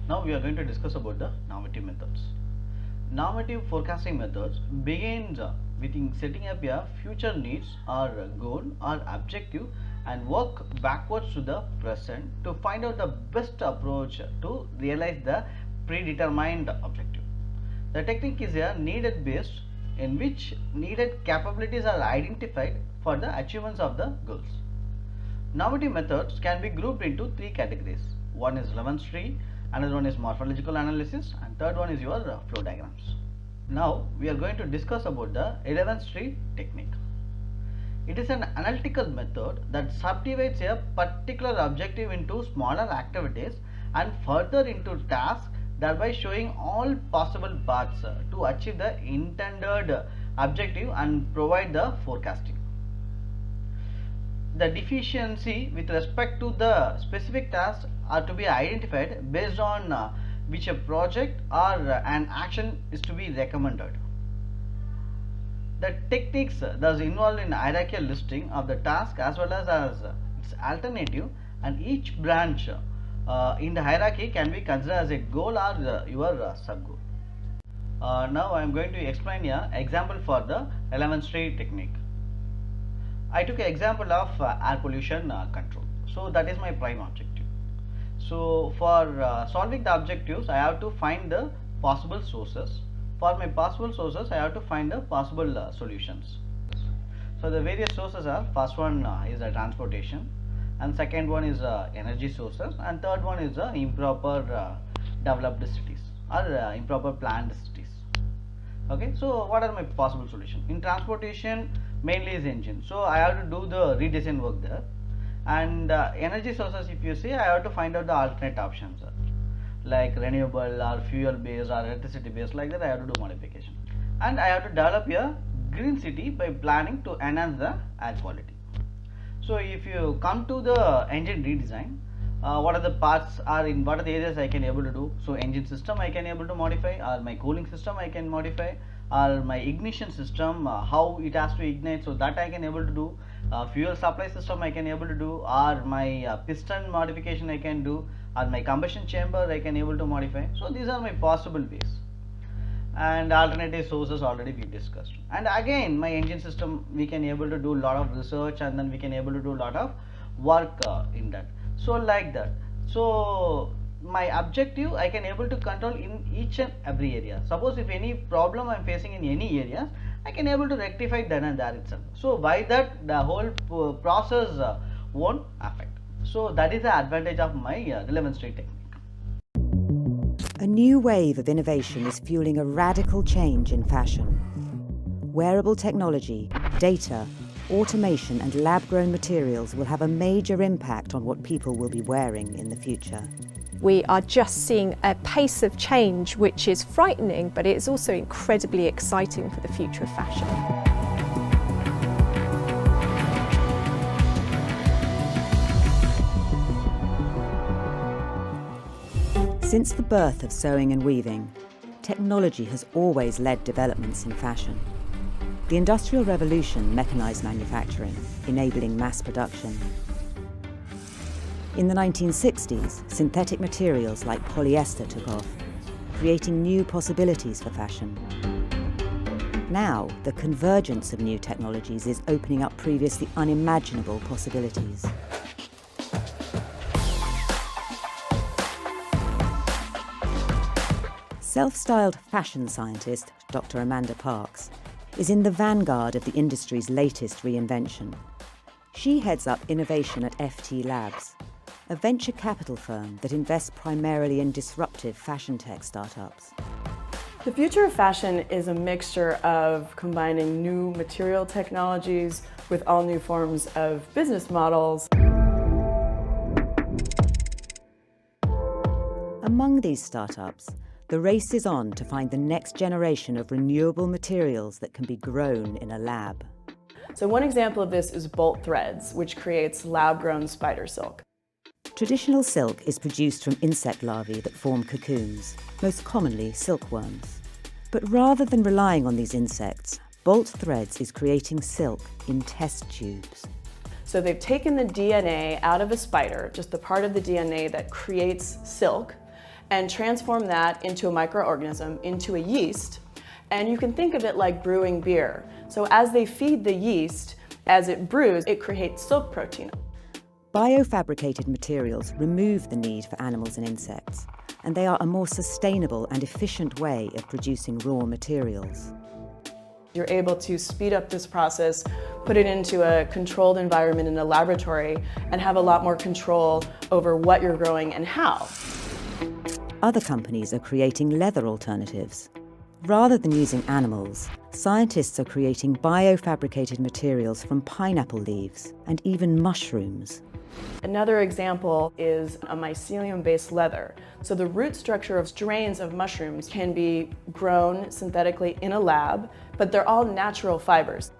Now we are going to discuss about the normative methods. Normative forecasting methods begins with setting up a future needs or goal or objective and work backwards to the present to find out the best approach to realize the predetermined objective. The technique is a needed based in which needed capabilities are identified for the achievements of the goals. Normative methods can be grouped into three categories. One is relevance tree, another one is morphological analysis, and third one is your flow diagrams. Now we are going to discuss about the relevance tree technique. It is an analytical method that subdivides a particular objective into smaller activities and further into tasks, thereby showing all possible paths to achieve the intended objective and provide the forecasting. The deficiency with respect to the specific tasks are to be identified based on which a project or an action is to be recommended. The techniques thus involved in hierarchical listing of the task as well as its alternative, and each branch in the hierarchy can be considered as a goal or your sub goal. Now I am going to explain an example for the relevance tree technique. I took an example of air pollution control. So that is my prime objective. So for solving the objectives, I have to find the possible sources. For my possible sources, I have to find the possible solutions. So the various sources are, first one is transportation, and second one is energy sources, and third one is improper developed cities or improper planned cities. Okay, so what are my possible solutions? In transportation, mainly is engine, so I have to do the redesign work there. And energy sources, if you see, I have to find out the alternate options like renewable or fuel based or electricity based, like that I have to do modification. And I have to develop a green city by planning to enhance the air quality. So if you come to the engine redesign, what are the parts are in what are the areas I can able to do? So engine system I can able to modify, or my cooling system I can modify, or my ignition system, how it has to ignite, so that I can able to do. Fuel supply system I can able to do, or my piston modification I can do, or my combustion chamber I can able to modify. So these are my possible ways. And alternative sources already we discussed. And again, my engine system we can able to do a lot of research, and then we can able to do a lot of work in that. So like that. So my objective I can able to control in each and every area. Suppose if any problem I am facing in any areas, I can able to rectify then and there itself. So by that the whole process won't affect. So that is the advantage of my relevance tree technique. A new wave of innovation is fueling a radical change in fashion. Wearable technology, data, automation and lab-grown materials will have a major impact on what people will be wearing in the future. We are just seeing a pace of change which is frightening, but it's also incredibly exciting for the future of fashion. Since the birth of sewing and weaving, technology has always led developments in fashion. The Industrial Revolution mechanized manufacturing, enabling mass production. In the 1960s, synthetic materials like polyester took off, creating new possibilities for fashion. Now, the convergence of new technologies is opening up previously unimaginable possibilities. Self-styled fashion scientist Dr. Amanda Parks is in the vanguard of the industry's latest reinvention. She heads up innovation at FT Labs, a venture capital firm that invests primarily in disruptive fashion tech startups. The future of fashion is a mixture of combining new material technologies with all new forms of business models. Among these startups, the race is on to find the next generation of renewable materials that can be grown in a lab. So one example of this is Bolt Threads, which creates lab-grown spider silk. Traditional silk is produced from insect larvae that form cocoons, most commonly silkworms. But rather than relying on these insects, Bolt Threads is creating silk in test tubes. So they've taken the DNA out of a spider, just the part of the DNA that creates silk, and transform that into a microorganism, into a yeast. And you can think of it like brewing beer. So as they feed the yeast, as it brews, it creates silk protein. Biofabricated materials remove the need for animals and insects, and they are a more sustainable and efficient way of producing raw materials. You're able to speed up this process, put it into a controlled environment in a laboratory, and have a lot more control over what you're growing and how. Other companies are creating leather alternatives. Rather than using animals, scientists are creating biofabricated materials from pineapple leaves and even mushrooms. Another example is a mycelium-based leather. So the root structure of strains of mushrooms can be grown synthetically in a lab, but they're all natural fibers.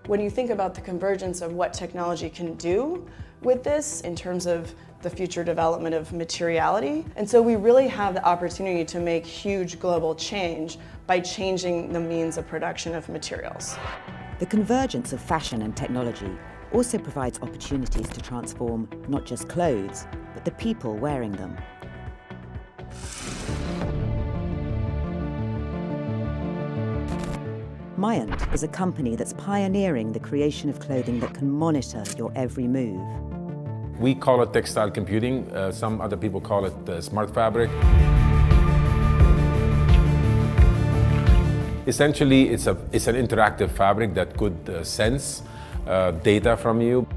When you think about the convergence of what technology can do with this in terms of the future development of materiality, and so we really have the opportunity to make huge global change by changing the means of production of materials. The convergence of fashion and technology also provides opportunities to transform not just clothes, but the people wearing them. Myant is a company that's pioneering the creation of clothing that can monitor your every move. We call it textile computing. Some other people call it smart fabric. Essentially, it's an interactive fabric that could sense data from you.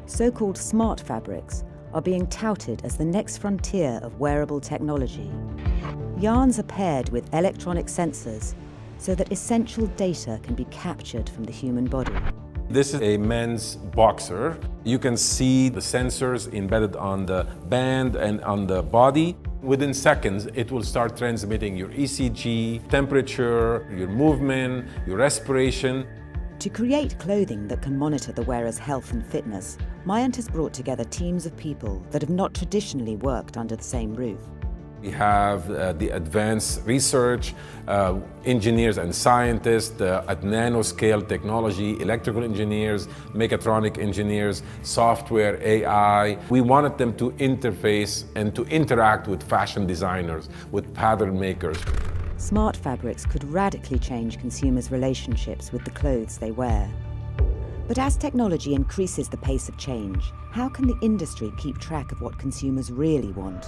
So-called smart fabrics are being touted as the next frontier of wearable technology. Yarns are paired with electronic sensors so that essential data can be captured from the human body. This is a men's boxer. You can see the sensors embedded on the band and on the body. Within seconds, it will start transmitting your ECG, temperature, your movement, your respiration. To create clothing that can monitor the wearer's health and fitness, Myant has brought together teams of people that have not traditionally worked under the same roof. We have the advanced research, engineers and scientists at nanoscale technology, electrical engineers, mechatronic engineers, software, AI. We wanted them to interface and to interact with fashion designers, with pattern makers. Smart fabrics could radically change consumers' relationships with the clothes they wear. But as technology increases the pace of change, how can the industry keep track of what consumers really want?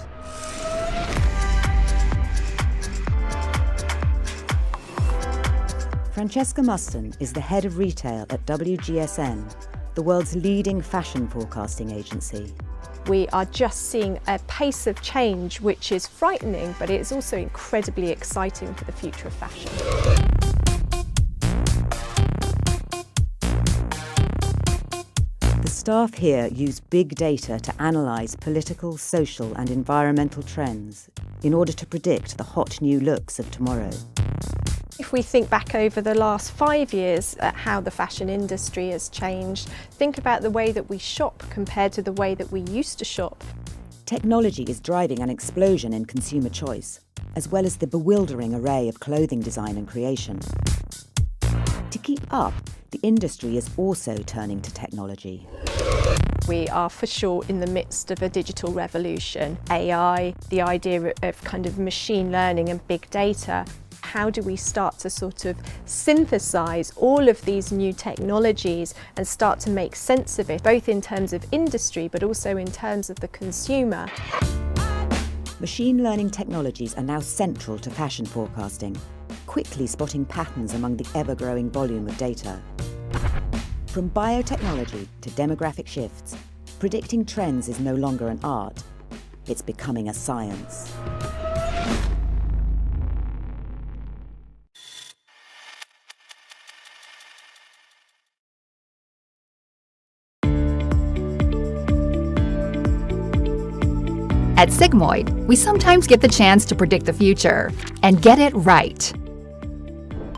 Francesca Muston is the head of retail at WGSN, the world's leading fashion forecasting agency. We are just seeing a pace of change which is frightening, but it's also incredibly exciting for the future of fashion. The staff here use big data to analyse political, social and environmental trends in order to predict the hot new looks of tomorrow. If we think back over the last 5 years at how the fashion industry has changed, think about the way that we shop compared to the way that we used to shop. Technology is driving an explosion in consumer choice, as well as the bewildering array of clothing design and creation. To keep up, the industry is also turning to technology. We are for sure in the midst of a digital revolution. AI, the idea of kind of machine learning and big data. How do we start to sort of synthesize all of these new technologies and start to make sense of it, both in terms of industry, but also in terms of the consumer? Machine learning technologies are now central to fashion forecasting, quickly spotting patterns among the ever-growing volume of data. From biotechnology to demographic shifts, predicting trends is no longer an art, it's becoming a science. At Sigmoid, we sometimes get the chance to predict the future and get it right.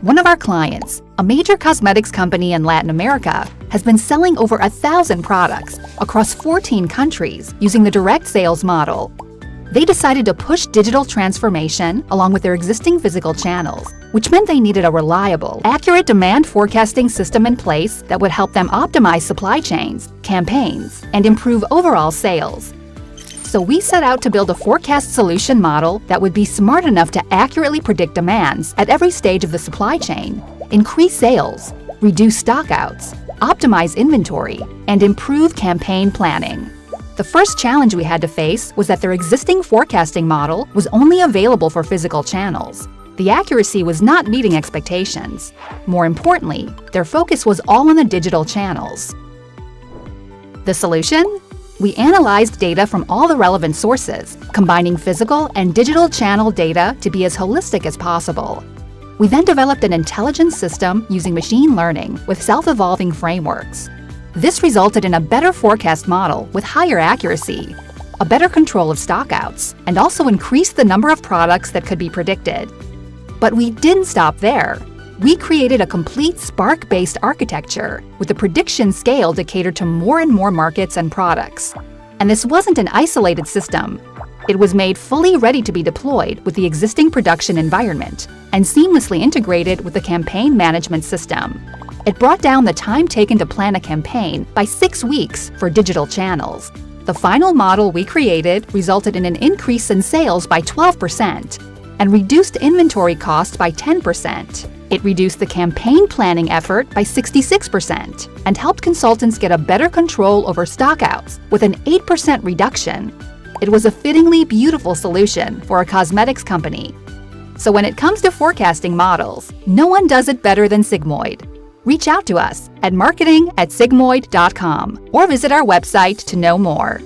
One of our clients, a major cosmetics company in Latin America, has been selling over 1,000 products across 14 countries using the direct sales model. They decided to push digital transformation along with their existing physical channels, which meant they needed a reliable, accurate demand forecasting system in place that would help them optimize supply chains, campaigns, and improve overall sales. So we set out to build a forecast solution model that would be smart enough to accurately predict demands at every stage of the supply chain, increase sales, reduce stockouts, optimize inventory, and improve campaign planning. The first challenge we had to face was that their existing forecasting model was only available for physical channels. The accuracy was not meeting expectations. More importantly, their focus was all on the digital channels. The solution? We analyzed data from all the relevant sources, combining physical and digital channel data to be as holistic as possible. We then developed an intelligent system using machine learning with self-evolving frameworks. This resulted in a better forecast model with higher accuracy, a better control of stockouts, and also increased the number of products that could be predicted. But we didn't stop there. We created a complete Spark-based architecture with a prediction scale to cater to more and more markets and products. And this wasn't an isolated system. It was made fully ready to be deployed with the existing production environment and seamlessly integrated with the campaign management system. It brought down the time taken to plan a campaign by 6 weeks for digital channels. The final model we created resulted in an increase in sales by 12% and reduced inventory costs by 10%. It reduced the campaign planning effort by 66% and helped consultants get a better control over stockouts with an 8% reduction. It was a fittingly beautiful solution for a cosmetics company. So when it comes to forecasting models, no one does it better than Sigmoid. Reach out to us at marketing@sigmoid.com or visit our website to know more.